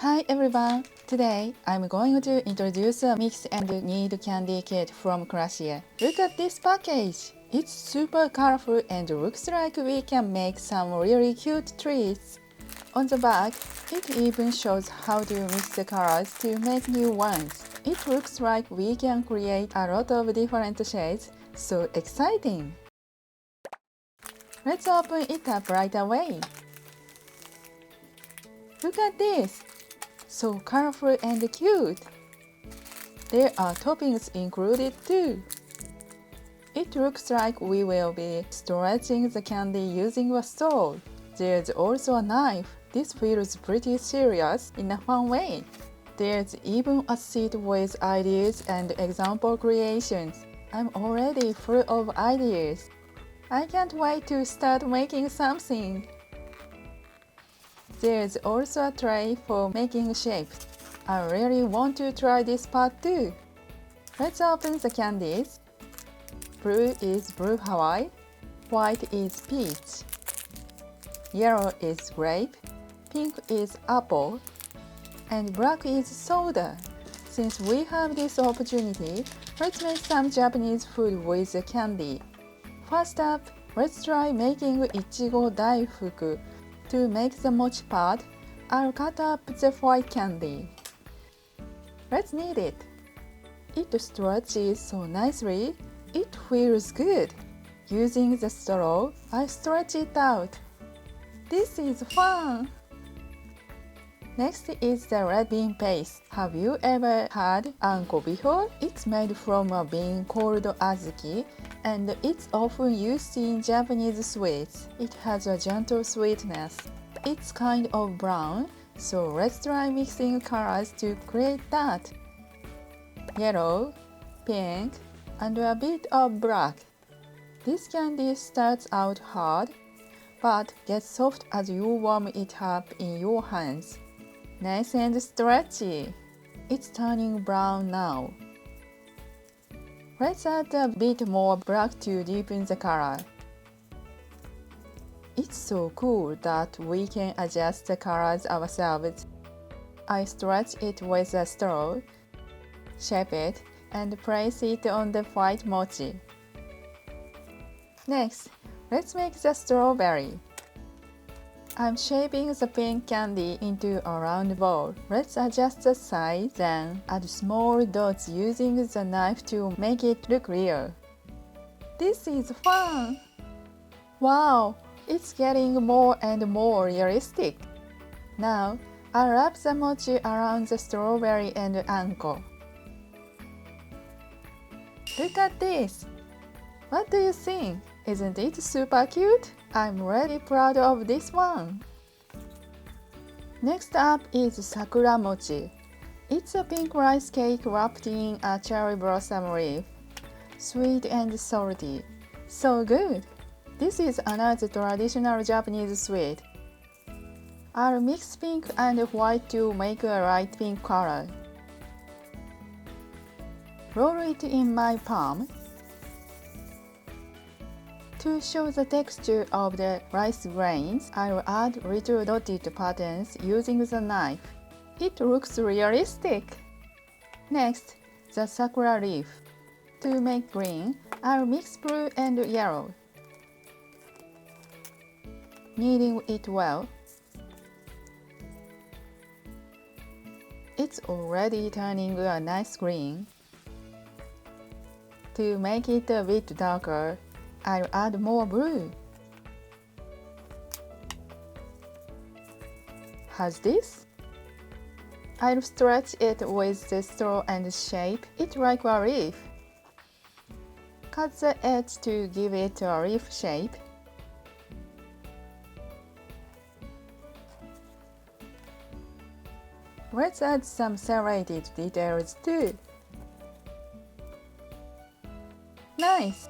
Hi everyone! Today, I'm going to introduce a mix and knead candy kit from Kracie. Look at this package! It's super colorful and looks like we can make some really cute treats. On the back, it even shows how to mix the colors to make new ones. It looks like we can create a lot of different shades, so exciting! Let's open it up right away. Look at this! So colorful and cute! There are toppings included too. It looks like we will be stretching the candy using a straw. There's also a knife. This feels pretty serious in a fun way. There's even a sheet with ideas and example creations. I'm already full of ideas. I can't wait to start making something. There's also a tray for making shapes. I really want to try this part too. Let's open the candies. Blue is Blue Hawaii, white is peach, yellow is grape, pink is apple, and black is soda. Since we have this opportunity, let's make some Japanese food with the candy. First up, let's try making Ichigo Daifuku. To make the mochi part, I'll cut up the white candy. Let's knead it. It stretches so nicely, it feels good. Using the straw, I stretch it out. This is fun! Next is the red bean paste. Have you ever had anko before? It's made from a bean called azuki, and it's often used in Japanese sweets. It has a gentle sweetness. It's kind of brown, so let's try mixing colors to create that. Yellow, pink, and a bit of black. This candy starts out hard, but gets soft as you warm it up in your hands. Nice and stretchy. It's turning brown now. Let's add a bit more black to deepen the color. It's so cool that we can adjust the colors ourselves. I stretch it with a straw, shape it, and place it on the white mochi. Next, let's make the strawberry. I'm shaping the pink candy into a round ball. Let's adjust the size, then add small dots using the knife to make it look real. This is fun! Wow, it's getting more and more realistic. Now, I'll wrap the mochi around the strawberry and anko. Look at this! What do you think? Isn't it super cute? I'm really proud of this one. Next up is Sakura mochi. It's a pink rice cake wrapped in a cherry blossom leaf. Sweet and salty. So good! This is another traditional Japanese sweet. I'll mix pink and white to make a light pink color. Roll it in my palm. To show the texture of the rice grains, I will add little dotted patterns using the knife. It looks realistic! Next, the sakura leaf. To make green, I'll mix blue and yellow. Kneading it well. It's already turning a nice green. To make it a bit darker, I'll add more blue. How's this? I'll stretch it with the straw and shape it like a leaf. Cut the edge to give it a leaf shape. Let's add some serrated details too. Nice!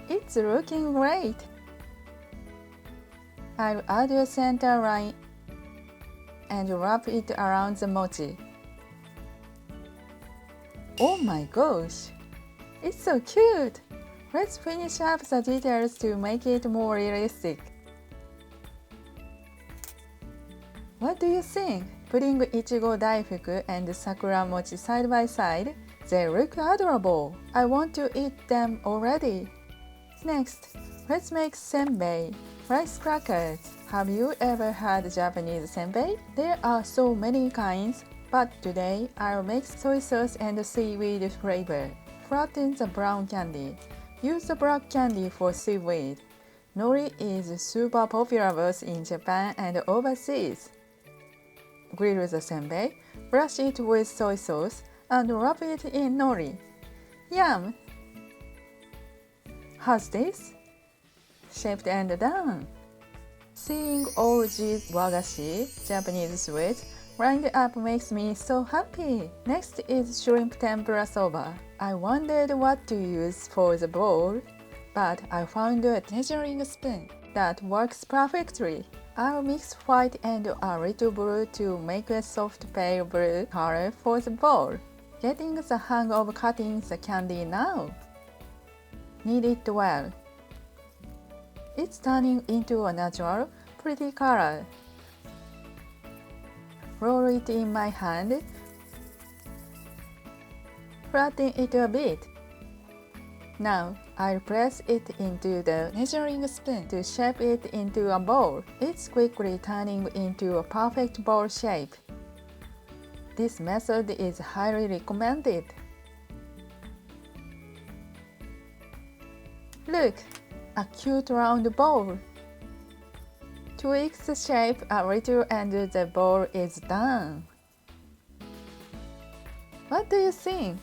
It's looking great! I'll add a center line and wrap it around the mochi. Oh my gosh! It's so cute! Let's finish up the details to make it more realistic. What do you think? Putting Ichigo Daifuku and Sakura mochi side by side, they look adorable. I want to eat them already. Next, let's make Senbei, rice crackers. Have you ever had Japanese senbei? There are so many kinds, but today I'll make soy sauce and seaweed flavor. Flatten the brown candy. Use the black candy for seaweed. Nori is super popular both in Japan and overseas. Grill the senbei, brush it with soy sauce, and wrap it in nori. Yum! How's this? Shaped and done! Seeing all these wagashi, Japanese sweets, lined up makes me so happy. Next is shrimp tempura soba. I wondered what to use for the bowl, but I found a measuring spoon that works perfectly. I'll mix white and a little blue to make a soft pale blue color for the bowl. Getting the hang of cutting the candy now. Knead it well. It's turning into a natural, pretty color. Roll it in my hand. Flatten it a bit. Now, I'll press it into the measuring spoon to shape it into a ball. It's quickly turning into a perfect ball shape. This method is highly recommended. Look, a cute round ball. Tweak the shape a little and the ball is done. What do you think?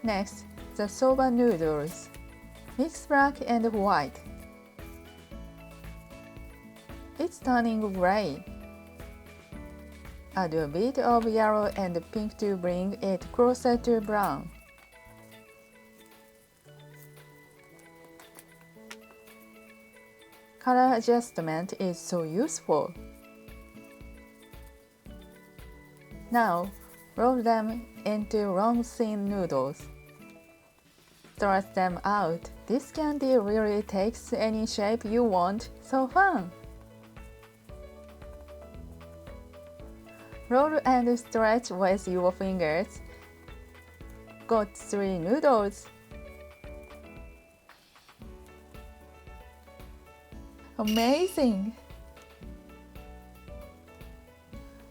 Next, the soba noodles. Mix black and white. It's turning gray. Add a bit of yellow and pink to bring it closer to brown. Color adjustment is so useful. Now, roll them into long thin noodles. Stretch them out. This candy really takes any shape you want. So fun! Roll and stretch with your fingers. Got 3 noodles. Amazing!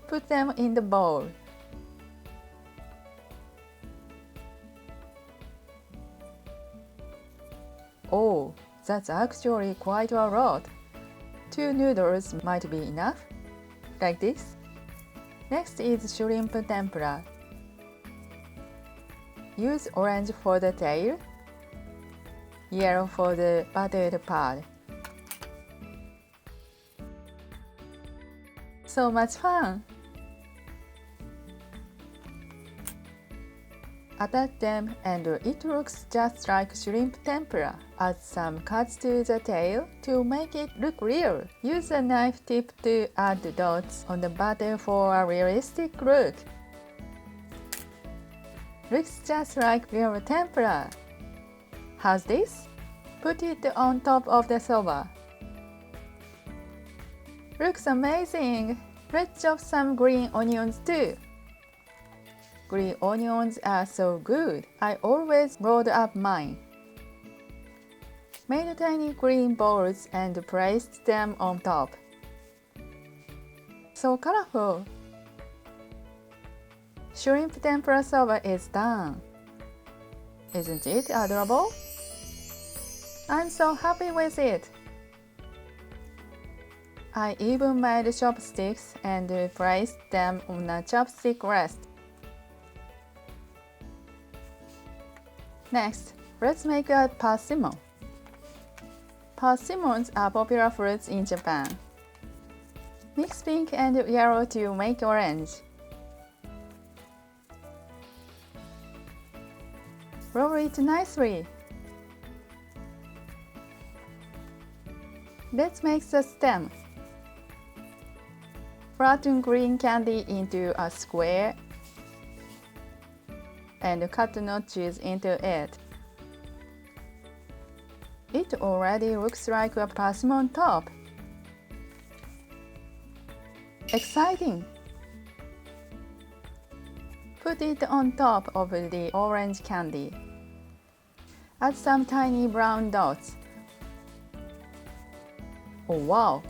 Put them in the bowl. Oh, that's actually quite a lot. 2 noodles might be enough. Like this. Next is shrimp tempura. Use orange for the tail, yellow for the buttered part. So much fun! Attach them and it looks just like shrimp tempura. Add some cuts to the tail to make it look real. Use a knife tip to add dots on the butter for a realistic look. Looks just like real tempura. How's this? Put it on top of the soba. Looks amazing! Let's chop some green onions too. Green onions are so good. I always rolled up mine. Made tiny green balls and placed them on top. So colorful! Shrimp tempura soba is done. Isn't it adorable? I'm so happy with it. I even made chopsticks and placed them on a chopstick rest. Next, let's make a persimmon. Persimmons are popular fruits in Japan. Mix pink and yellow to make orange. Roll it nicely. Let's make the stem. Flatten green candy into a square and cut notches into it. It already looks like a persimmon top. Exciting! Put it on top of the orange candy. Add some tiny brown dots. Oh wow!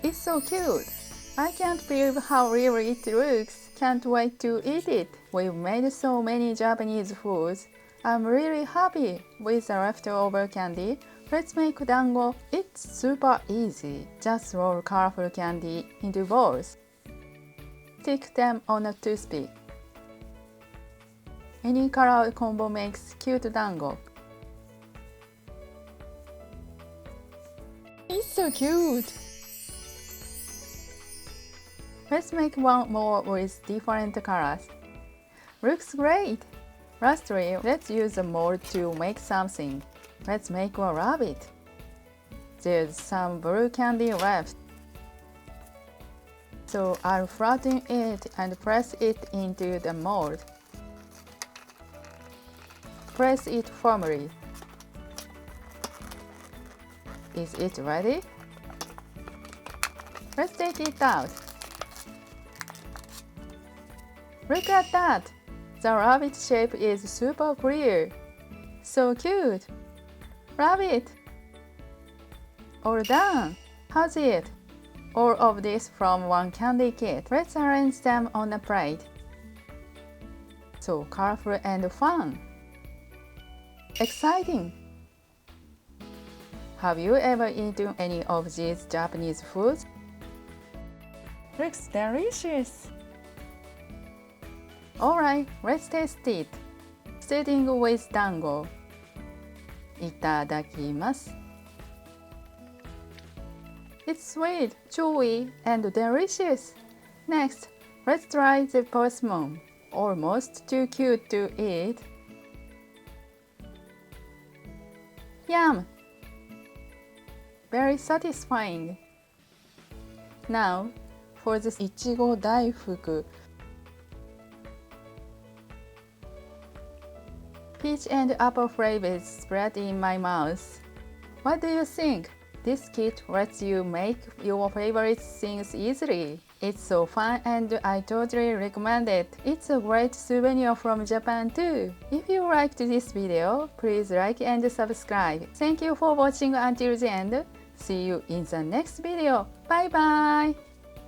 It's so cute! I can't believe how real it looks. Can't wait to eat it. We've made so many Japanese foods. I'm really happy with the leftover candy. Let's make dango. It's super easy. Just roll colorful candy into balls. Stick them on a toothpick. Any color combo makes cute dango. It's so cute! Let's make one more with different colors. Looks great! Lastly, let's use a mold to make something. Let's make a rabbit. There's some blue candy left. So I'll flatten it and press it into the mold. Press it firmly. Is it ready? Let's take it out. Look at that! The rabbit shape is super clear. So cute! Rabbit! All done! How's it? All of this from one candy kit. Let's arrange them on a plate. So colorful and fun! Exciting! Have you ever eaten any of these Japanese foods? Looks delicious! Alright, let's taste it. Starting with dango. いただきます. It's sweet, chewy, and delicious. Next, let's try the persimmon. Almost too cute to eat. Yum! Very satisfying. Now, for the Ichigo Daifuku. Peach and apple flavors spread in my mouth. What do you think? This kit lets you make your favorite things easily. It's so fun and I totally recommend it. It's a great souvenir from Japan too. If you liked this video, please like and subscribe. Thank you for watching until the end. See you in the next video. Bye bye!